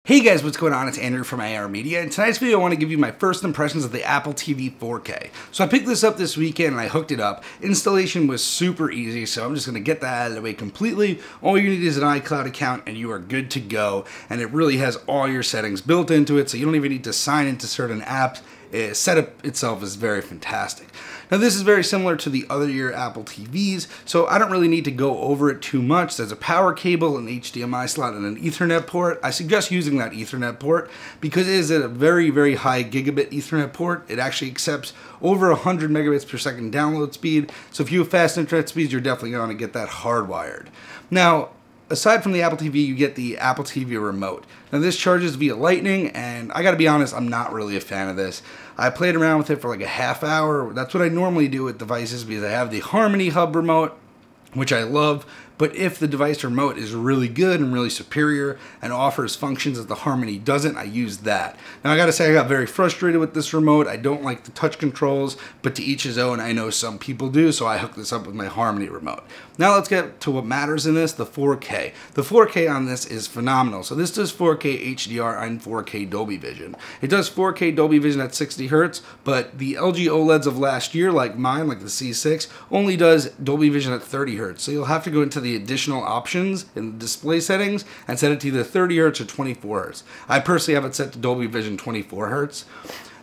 Hey guys, what's going on? It's Andrew from AR Media. In tonight's video, I want to give you my first impressions of the Apple TV 4K. So I picked this up this weekend and I hooked it up. Installation was super easy, so I'm just going to get that out of the way completely. All you need is an iCloud account and you are good to go. And it really has all your settings built into it, so you don't even need to sign into certain apps. Setup itself is very fantastic. Now this is very similar to the other year Apple TVs, so I don't really need to go over it too much. There's a power cable, an HDMI slot, and an Ethernet port. I suggest using that Ethernet port because it is a very, very high gigabit Ethernet port. It actually accepts over 100 megabits per second download speed, so if you have fast internet speeds, you're definitely going to get that hardwired. Now, aside from the Apple TV, you get the Apple TV remote. Now this charges via Lightning, and I gotta be honest, I'm not really a fan of this. I played around with it for like a half hour. That's what I normally do with devices because I have the Harmony Hub remote, which I love, but if the device remote is really good and really superior and offers functions that the Harmony doesn't, I use that. Now I gotta say I got very frustrated with this remote. I don't like the touch controls, but to each his own. I know some people do, so I hooked this up with my Harmony remote. Now let's get to what matters in this, the 4K. The 4K on this is phenomenal. So this does 4K HDR and 4K Dolby Vision. It does 4K Dolby Vision at 60 Hertz, but the LG OLEDs of last year, like mine, like the C6, only does Dolby Vision at 30 Hertz. So you'll have to go into the additional options in the display settings and set it to either 30 Hertz or 24 Hertz. I personally have it set to Dolby Vision 24 Hertz.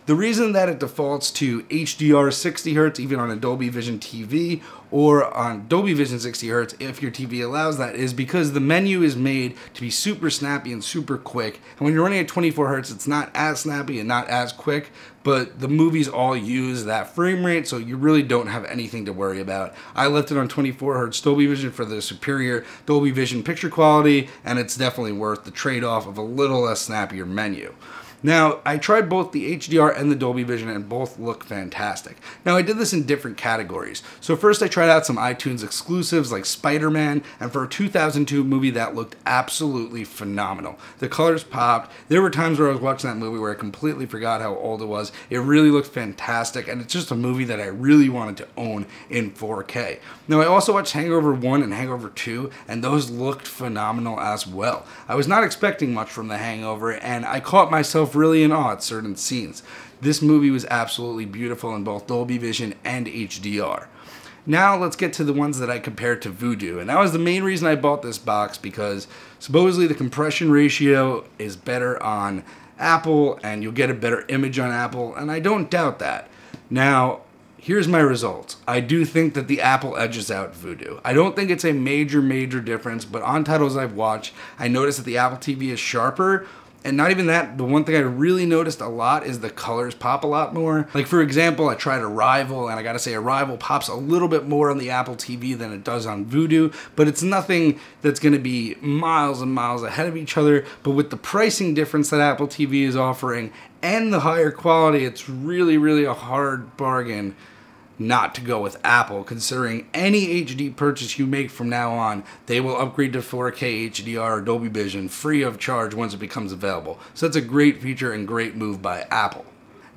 The reason that it defaults to HDR 60 Hertz even on a Dolby Vision TV or on Dolby Vision 60 Hertz if your TV allows that is because the menu is made to be super snappy and super quick. And when you're running at 24 Hertz, it's not as snappy and not as quick, but the movies all use that frame rate, so you really don't have anything to worry about. I left it on 24 Hertz Dolby Vision for the superior Dolby Vision picture quality, and it's definitely worth the trade-off of a little less snappier menu. Now, I tried both the HDR and the Dolby Vision and both look fantastic. Now, I did this in different categories. So first I tried out some iTunes exclusives like Spider-Man, and for a 2002 movie that looked absolutely phenomenal. The colors popped. There were times where I was watching that movie where I completely forgot how old it was. It really looked fantastic, and it's just a movie that I really wanted to own in 4K. Now, I also watched Hangover 1 and Hangover 2, and those looked phenomenal as well. I was not expecting much from The Hangover, and I caught myself really in awe at certain scenes. This movie was absolutely beautiful in both Dolby Vision and HDR. Now let's get to the ones that I compared to Vudu, and that was the main reason I bought this box because supposedly the compression ratio is better on Apple and you'll get a better image on Apple, and I don't doubt that. Now, here's my results. I do think that the Apple edges out Vudu. I don't think it's a major difference, but on titles I've watched, I noticed that the Apple TV is sharper. And not even that, the one thing I really noticed a lot is the colors pop a lot more. Like for example, I tried Arrival, and I gotta say Arrival pops a little bit more on the Apple TV than it does on Vudu, but it's nothing that's gonna be miles and miles ahead of each other. But with the pricing difference that Apple TV is offering and the higher quality, it's really a hard bargain not to go with Apple, considering any HD purchase you make from now on, they will upgrade to 4K HDR or Dolby Vision free of charge once it becomes available. So that's a great feature and great move by Apple.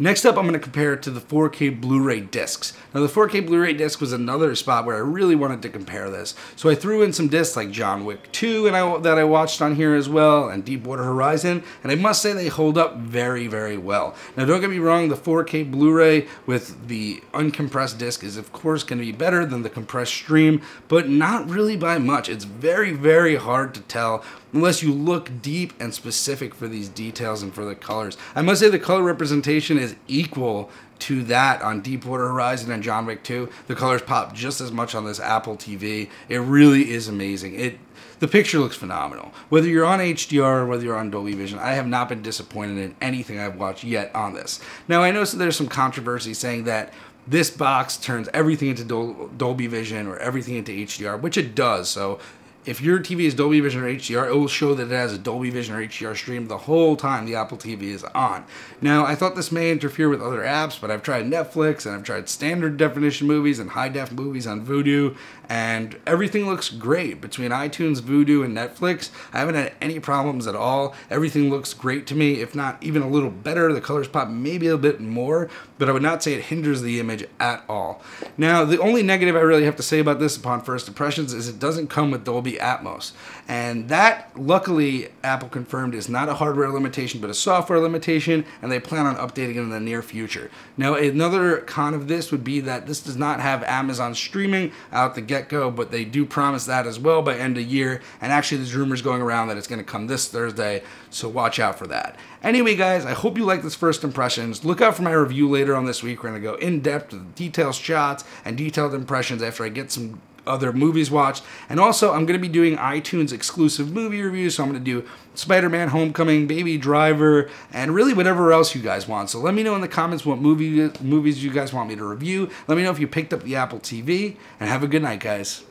Next up, I'm going to compare it to the 4K Blu-ray discs. Now, the 4K Blu-ray disc was another spot where I really wanted to compare this. So I threw in some discs like John Wick 2 that I watched on here as well, and Deepwater Horizon, and I must say they hold up very well. Now, don't get me wrong, the 4K Blu-ray with the uncompressed disc is of course going to be better than the compressed stream, but not really by much. It's very hard to tell unless you look deep and specific for these details and for the colors. I must say the color representation is equal to that on Deepwater Horizon and John Wick 2. The colors pop just as much on this Apple TV. It really is amazing. The picture looks phenomenal. Whether you're on HDR or whether you're on Dolby Vision, I have not been disappointed in anything I've watched yet on this. Now, I know there's some controversy saying that this box turns everything into Dolby Vision or everything into HDR, which it does. So if your TV is Dolby Vision or HDR, it will show that it has a Dolby Vision or HDR stream the whole time the Apple TV is on. Now, I thought this may interfere with other apps, but I've tried Netflix and I've tried standard definition movies and high def movies on Vudu, and everything looks great. Between iTunes, Vudu, and Netflix, I haven't had any problems at all. Everything looks great to me, if not even a little better. The colors pop maybe a bit more, but I would not say it hinders the image at all. Now, the only negative I really have to say about this upon first impressions is it doesn't come with Dolby Dolby Atmos. And that, luckily, Apple confirmed is not a hardware limitation, but a software limitation, and they plan on updating it in the near future. Now, another con of this would be that this does not have Amazon streaming out the get-go, but they do promise that as well by end of year, and actually there's rumors going around that it's going to come this Thursday, so watch out for that. Anyway, guys, I hope you like this first impressions. Look out for my review later on this week. We're going to go in-depth with detailed shots and detailed impressions after I get some other movies watched. And also, I'm going to be doing iTunes exclusive movie reviews, so I'm going to do Spider-Man Homecoming, Baby Driver, and really whatever else you guys want. So let me know in the comments what movies you guys want me to review. Let me know if you picked up the Apple TV, and have a good night, guys.